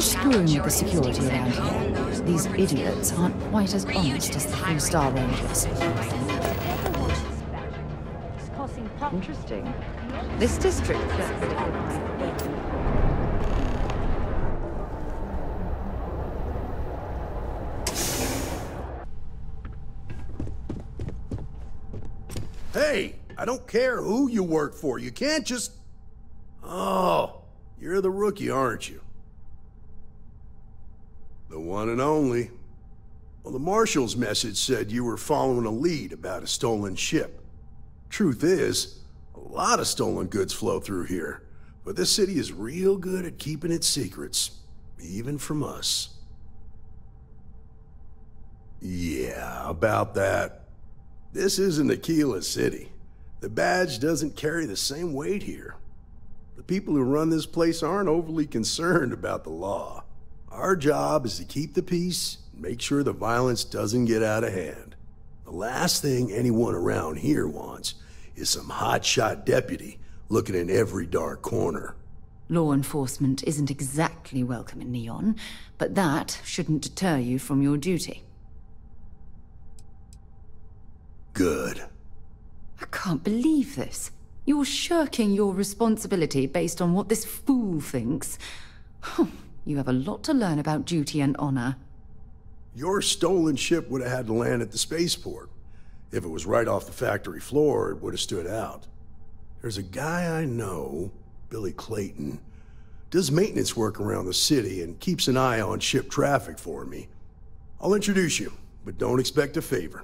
screwing with the security around here. These idiots aren't quite as honest as the 3-star Rangers. Interesting. This district gets pretty good. Hey, I don't care who you work for. You can't just... Oh, you're the rookie, aren't you? The one and only. Well, the Marshal's message said you were following a lead about a stolen ship. Truth is, a lot of stolen goods flow through here, but this city is real good at keeping its secrets, even from us. Yeah, about that. This isn't Aquila City. The badge doesn't carry the same weight here. The people who run this place aren't overly concerned about the law. Our job is to keep the peace and make sure the violence doesn't get out of hand. The last thing anyone around here wants is some hotshot deputy looking in every dark corner. Law enforcement isn't exactly welcome in Neon, but that shouldn't deter you from your duty. Good. I can't believe this. You're shirking your responsibility based on what this fool thinks. You have a lot to learn about duty and honor. Your stolen ship would have had to land at the spaceport. If it was right off the factory floor, it would have stood out. There's a guy I know, Billy Clayton, does maintenance work around the city and keeps an eye on ship traffic for me. I'll introduce you, but don't expect a favor.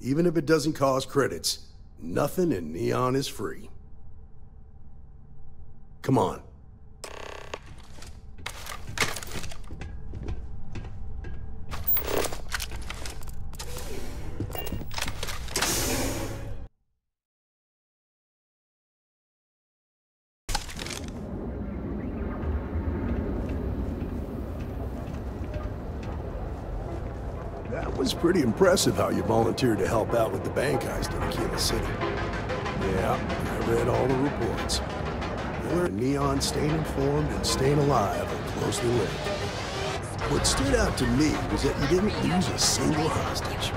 Even if it doesn't cost credits, nothing in Neon is free. Come on. That was pretty impressive how you volunteered to help out with the bank heist in Aquila City. Yeah, I read all the reports. Miller and Neon staying informed and staying alive are closely linked. What stood out to me was that you didn't lose a single hostage.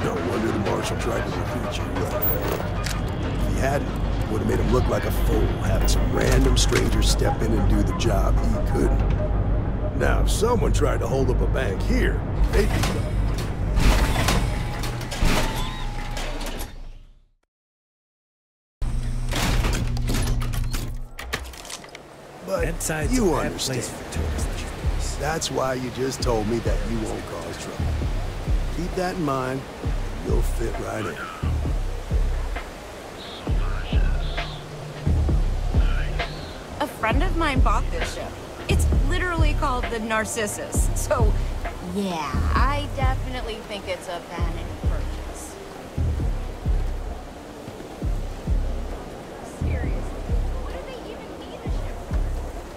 No wonder the Marshal tried to recruit you right away. If he hadn't, it would have made him look like a fool, having some random stranger step in and do the job he couldn't. Now, if someone tried to hold up a bank here, they'd be done. But you understand. That's why you just told me that you won't cause trouble. Keep that in mind, and you'll fit right in. A friend of mine bought this ship. It's literally called the Narcissus. So, yeah, I definitely think it's a vanity purchase. Seriously, what do they even need a ship for?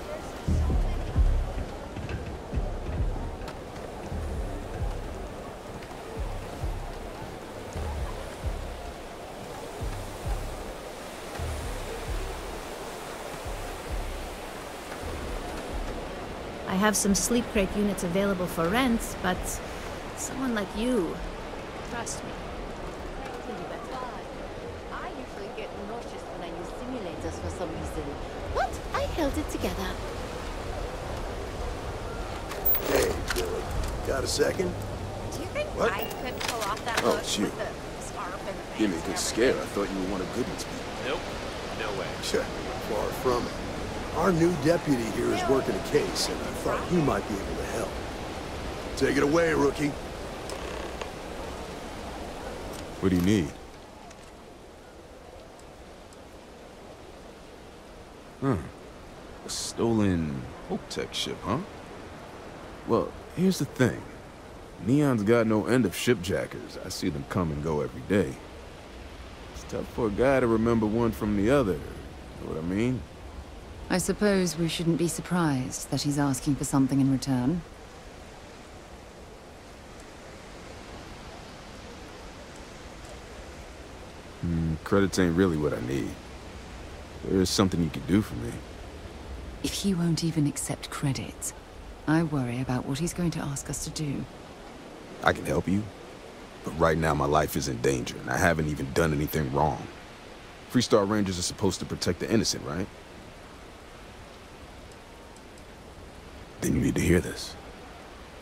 There's so many. I have some sleep crate units available for rent, but someone like you, trust me. I usually get nauseous when I use simulators for some reason, but I held it together. Hey, Billy, got a second? Do you think What? I could pull off that Oh, look shoot. with the scarf and the Give me a pants good and scare. I everything? thought you were one of Goodman's people. Nope. No way. Far from it. Our new deputy here is working a case, and I thought he might be able to help. Take it away, rookie. What do you need? A stolen Hope-Tech ship, huh? Well, here's the thing. Neon's got no end of shipjackers. I see them come and go every day. It's tough for a guy to remember one from the other. You know what I mean? I suppose we shouldn't be surprised that he's asking for something in return. Credits ain't really what I need. There is something you could do for me. If he won't even accept credit, I worry about what he's going to ask us to do. I can help you, but right now my life is in danger, and I haven't even done anything wrong. Freestar Rangers are supposed to protect the innocent, right? Then you need to hear this.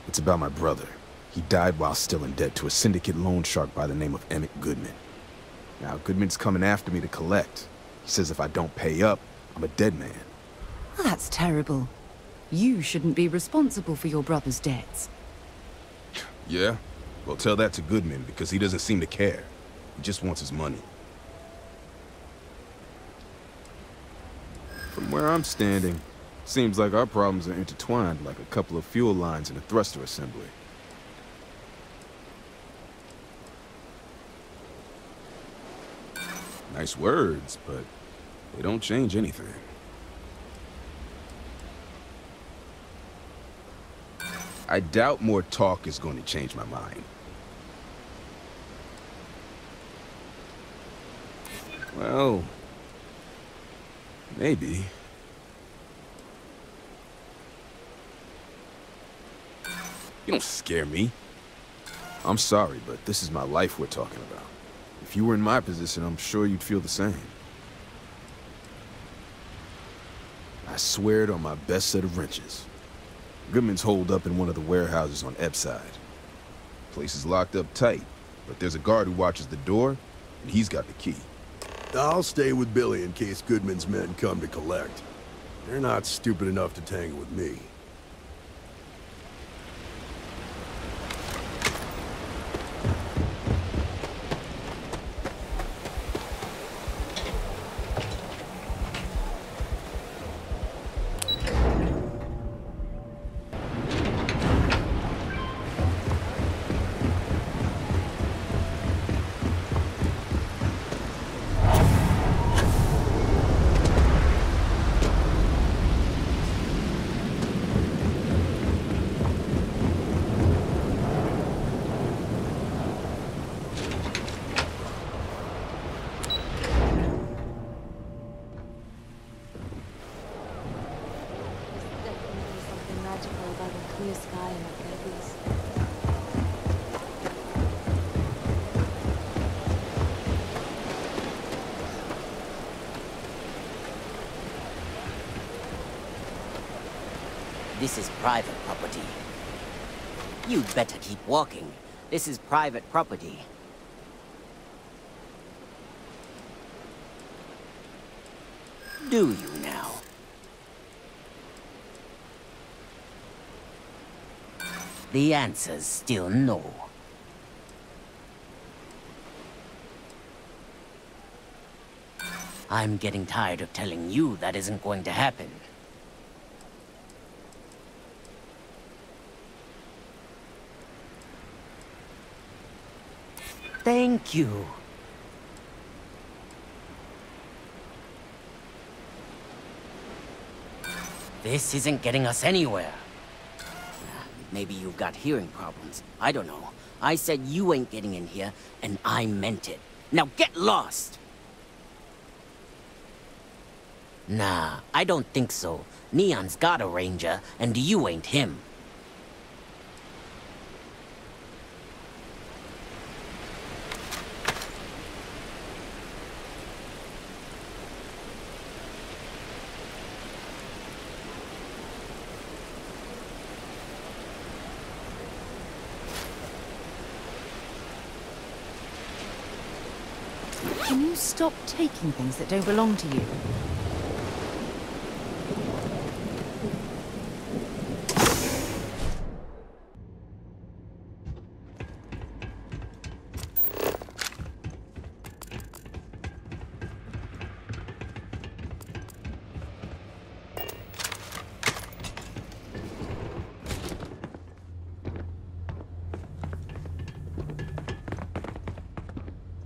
It's about my brother. He died while still in debt to a syndicate loan shark by the name of Emmett Goodman. Now, Goodman's coming after me to collect. He says if I don't pay up, I'm a dead man. Well, that's terrible. You shouldn't be responsible for your brother's debts. Yeah? Well, tell that to Goodman, because he doesn't seem to care. He just wants his money. From where I'm standing, seems like our problems are intertwined like a couple of fuel lines in a thruster assembly. Nice words, but they don't change anything. I doubt more talk is going to change my mind. Well, maybe. You don't scare me. I'm sorry, but this is my life we're talking about. If you were in my position, I'm sure you'd feel the same. I swear it on my best set of wrenches. Goodman's holed up in one of the warehouses on Epside. Place is locked up tight, but there's a guard who watches the door, and he's got the key. I'll stay with Billy in case Goodman's men come to collect. They're not stupid enough to tangle with me. This is private property. You'd better keep walking. This is private property. Do you now? The answer's still no. I'm getting tired of telling you that isn't going to happen. Thank you. This isn't getting us anywhere. Maybe you've got hearing problems. I don't know. I said you ain't getting in here, and I meant it. Now get lost! Nah, I don't think so. Neon's got a ranger, and you ain't him. Can you stop taking things that don't belong to you?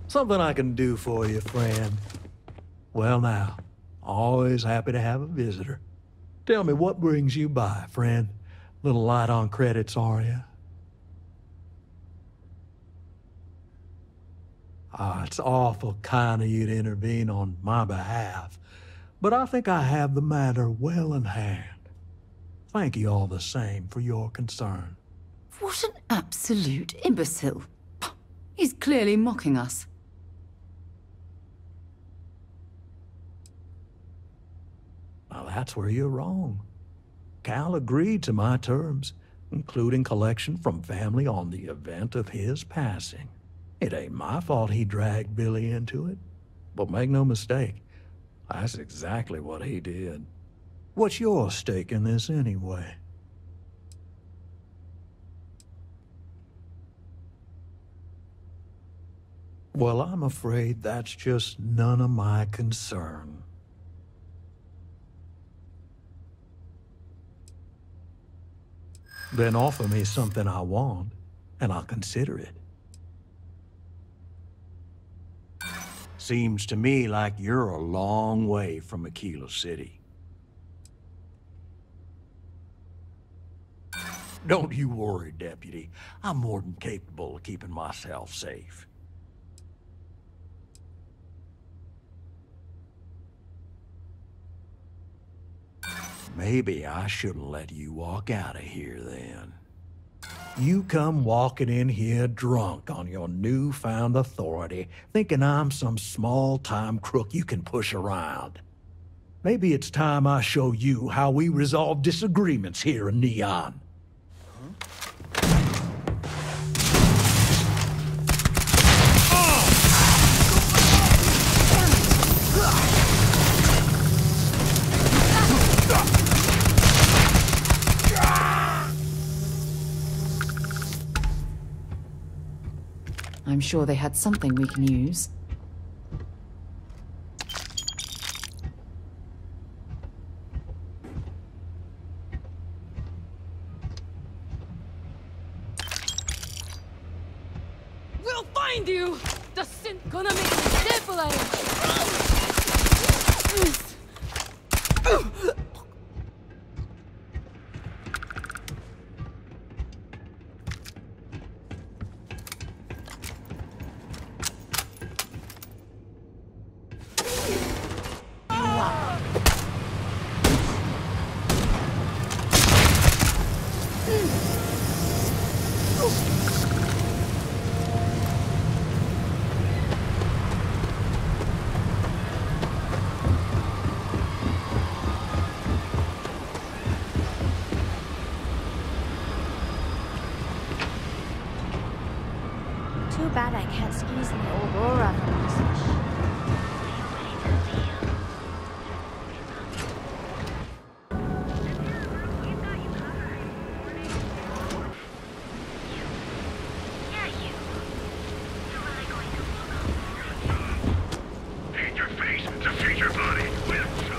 Something I can do for you, friend. Well now, always happy to have a visitor. Tell me, what brings you by, friend? Little light on credits, are you? It's awful kind of you to intervene on my behalf, but I think I have the matter well in hand. Thank you all the same for your concern. What an absolute imbecile. He's clearly mocking us. Now that's where you're wrong. Cal agreed to my terms, including collection from family on the event of his passing. It ain't my fault he dragged Billy into it. But make no mistake, that's exactly what he did. What's your stake in this anyway? Well, I'm afraid that's just none of my concern. Then offer me something I want, and I'll consider it. Seems to me like you're a long way from Aquila City. Don't you worry, Deputy. I'm more than capable of keeping myself safe. Maybe I shouldn't let you walk out of here then. You come walking in here drunk on your newfound authority, thinking I'm some small-time crook you can push around. Maybe it's time I show you how we resolve disagreements here in Neon. I'm sure they had something we can use. We'll find you! The synth gonna make you devil out of Too bad I can't squeeze my Aurora from this fish. Paint your face to feed your body with sun.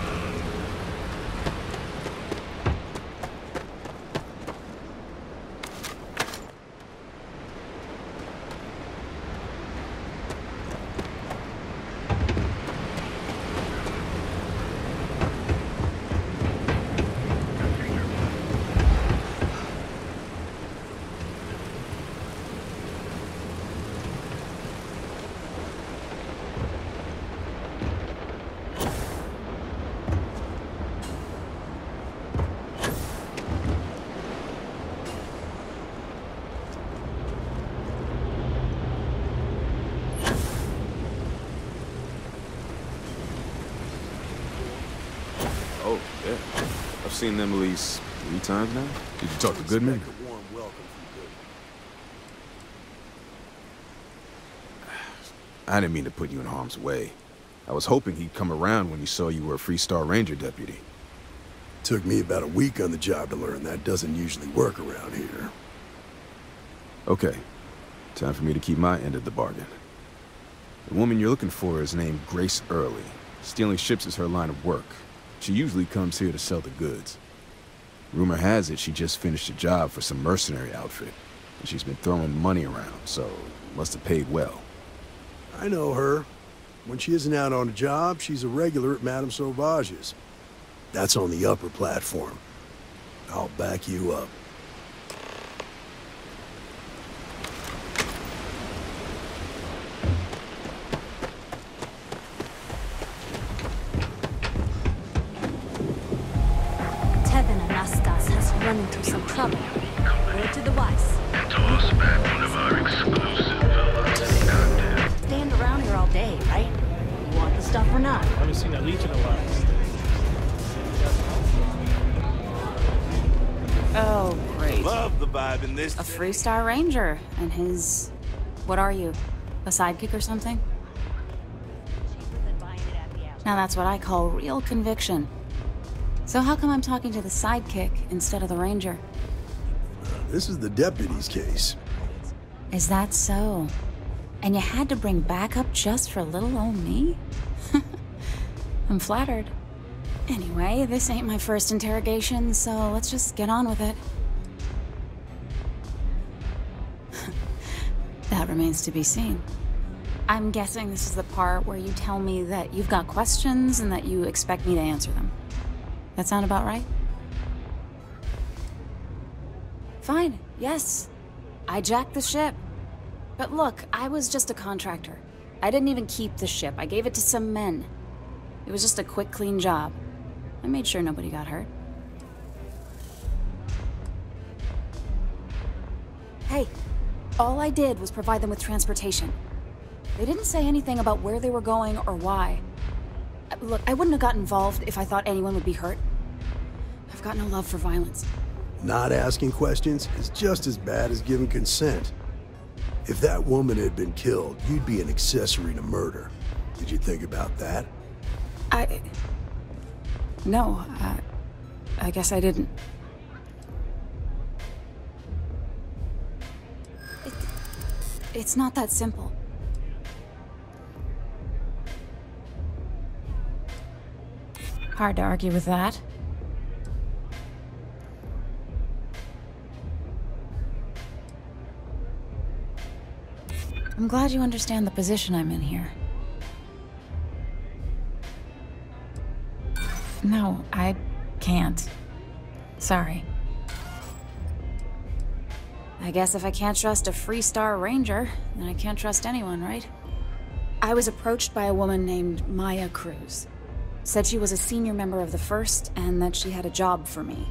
Oh, yeah. I've seen them at least 3 times now. Did you talk to Goodman? Expect a warm welcome from Goodman. I didn't mean to put you in harm's way. I was hoping he'd come around when he saw you were a Freestar Ranger deputy. Took me about a week on the job to learn that doesn't usually work around here. Okay. Time for me to keep my end of the bargain. The woman you're looking for is named Grace Early. Stealing ships is her line of work. She usually comes here to sell the goods. Rumor has it she just finished a job for some mercenary outfit, and she's been throwing money around, so must have paid well. I know her. When she isn't out on a job, she's a regular at Madame Sauvage's. That's on the upper platform. I'll back you up. Tevin Anastas has ran into some trouble. Word to the wise. Toss back one of our exclusive velocity cocktails. Stand around here all day, right? You want the stuff or not? I haven't seen that Legion in a while. Oh, great. Love the vibe in this. A Freestar Ranger and his... What are you? A sidekick or something? Now that's what I call real conviction. So how come I'm talking to the sidekick instead of the Ranger? This is the deputy's case. Is that so? And you had to bring backup just for little old me? I'm flattered. Anyway, this ain't my first interrogation, so let's just get on with it. That remains to be seen. I'm guessing this is the part where you tell me that you've got questions and that you expect me to answer them. That sound about right? Fine, yes. I jacked the ship. But look, I was just a contractor. I didn't even keep the ship. I gave it to some men. It was just a quick, clean job. I made sure nobody got hurt. Hey, all I did was provide them with transportation. They didn't say anything about where they were going or why. Look, I wouldn't have got involved if I thought anyone would be hurt. I've got no love for violence. Not asking questions is just as bad as giving consent. If that woman had been killed, you'd be an accessory to murder. Did you think about that? No, I guess I didn't. It's not that simple. Hard to argue with that. I'm glad you understand the position I'm in here. No, I can't. Sorry. I guess if I can't trust a Freestar Ranger, then I can't trust anyone, right? I was approached by a woman named Maya Cruz. Said she was a senior member of the First and that she had a job for me.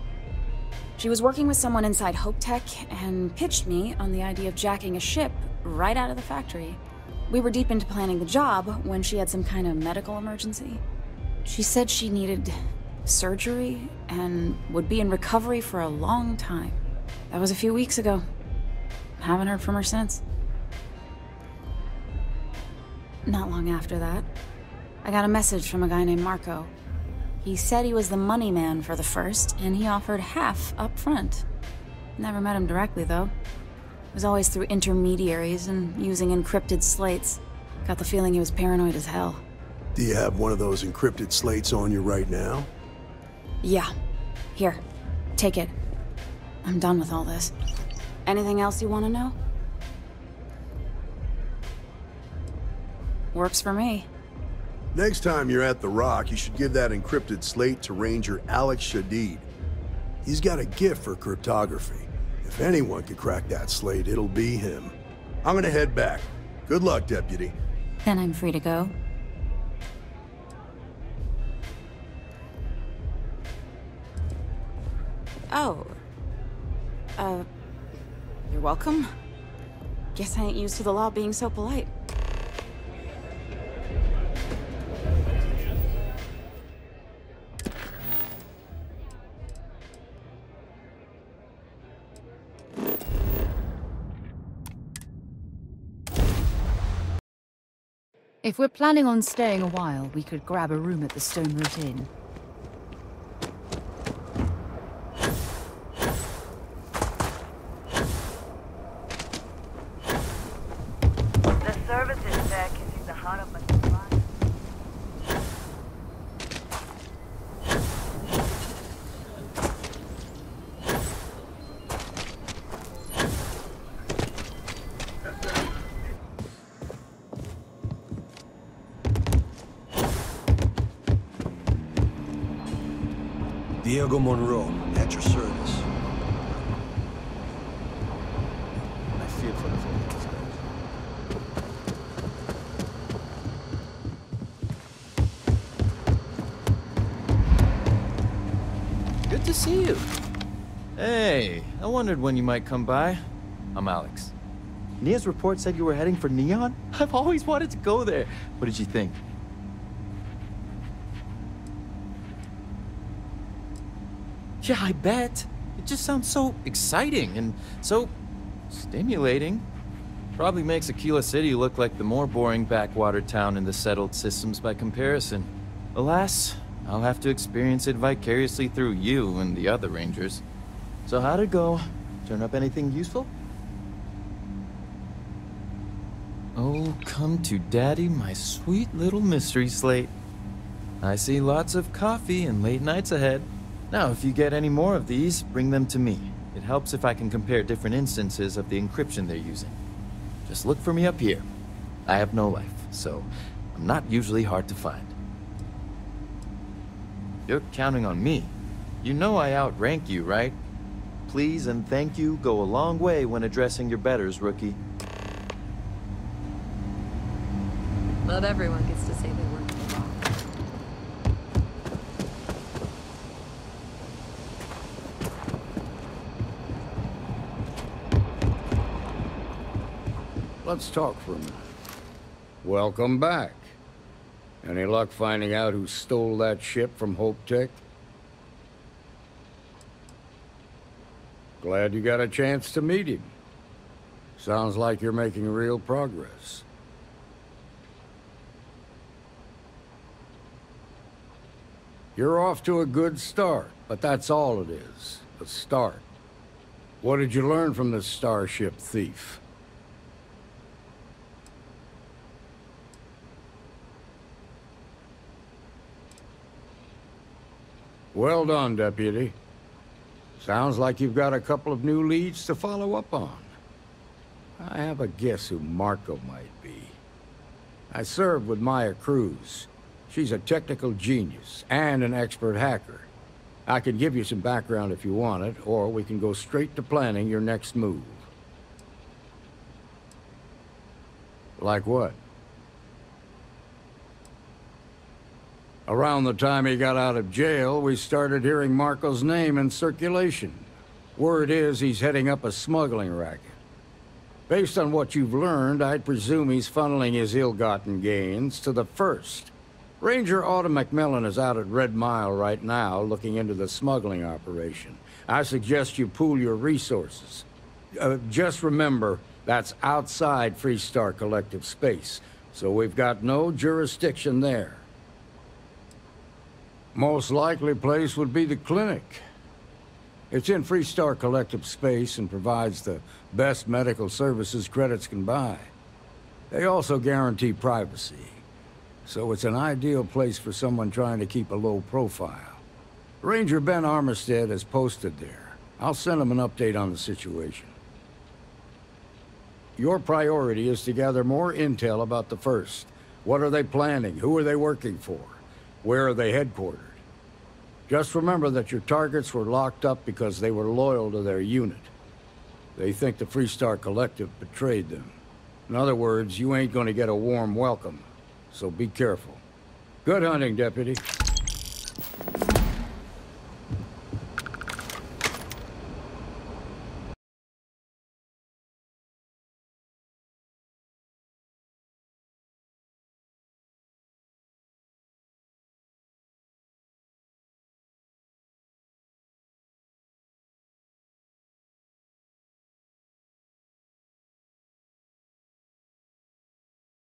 She was working with someone inside Hope Tech and pitched me on the idea of jacking a ship right out of the factory. We were deep into planning the job when she had some kind of medical emergency. She said she needed surgery and would be in recovery for a long time. That was a few weeks ago. Haven't heard from her since. Not long after that, I got a message from a guy named Marco. He said he was the money man for the First, and he offered half up front. Never met him directly, though. It was always through intermediaries and using encrypted slates. Got the feeling he was paranoid as hell. Do you have one of those encrypted slates on you right now? Yeah. Here. Take it. I'm done with all this. Anything else you want to know? Works for me. Next time you're at the Rock, you should give that encrypted slate to Ranger Alex Shadid. He's got a gift for cryptography. If anyone could crack that slate, it'll be him. I'm gonna head back. Good luck, Deputy. Then I'm free to go. Oh. You're welcome. Guess I ain't used to the law being so polite. If we're planning on staying a while, we could grab a room at the Stone Root Inn. The services deck is in the heart of the supply. Diego Monroe, at your service. I feel for the folks. Good to see you. Hey, I wondered when you might come by. I'm Alex. Nia's report said you were heading for Neon? I've always wanted to go there. What did you think? Yeah, I bet. It just sounds so exciting and so stimulating. Probably makes Aquila City look like the more boring backwater town in the settled systems by comparison. Alas, I'll have to experience it vicariously through you and the other rangers. So how'd it go? Turn up anything useful? Oh, come to daddy, my sweet little mystery slate. I see lots of coffee and late nights ahead. Now, if you get any more of these, bring them to me. It helps if I can compare different instances of the encryption they're using. Just look for me up here. I have no life, so I'm not usually hard to find. You're counting on me. You know I outrank you, right? Please and thank you go a long way when addressing your betters, rookie. Not everyone gets to say they work for the law. Let's talk for a minute. Welcome back. Any luck finding out who stole that ship from Hope Tech? Glad you got a chance to meet him. Sounds like you're making real progress. You're off to a good start, but that's all it is, a start. What did you learn from this starship thief? Well done, Deputy. Sounds like you've got a couple of new leads to follow up on. I have a guess who Marco might be. I served with Maya Cruz. She's a technical genius and an expert hacker. I can give you some background if you want it, or we can go straight to planning your next move. Like what? Around the time he got out of jail, we started hearing Marco's name in circulation. Word is he's heading up a smuggling racket. Based on what you've learned, I'd presume he's funneling his ill-gotten gains to the First. Ranger Autumn McMillan is out at Red Mile right now, looking into the smuggling operation. I suggest you pool your resources. Just remember, that's outside Freestar Collective space, so we've got no jurisdiction there. Most likely place would be the clinic. It's in Freestar Collective space and provides the best medical services credits can buy. They also guarantee privacy, so it's an ideal place for someone trying to keep a low profile. Ranger Ben Armistead is posted there. I'll send him an update on the situation. Your priority is to gather more intel about the First. What are they planning? Who are they working for? Where are they headquartered? Just remember that your targets were locked up because they were loyal to their unit. They think the Freestar Collective betrayed them. In other words, you ain't gonna get a warm welcome, so be careful. Good hunting, Deputy.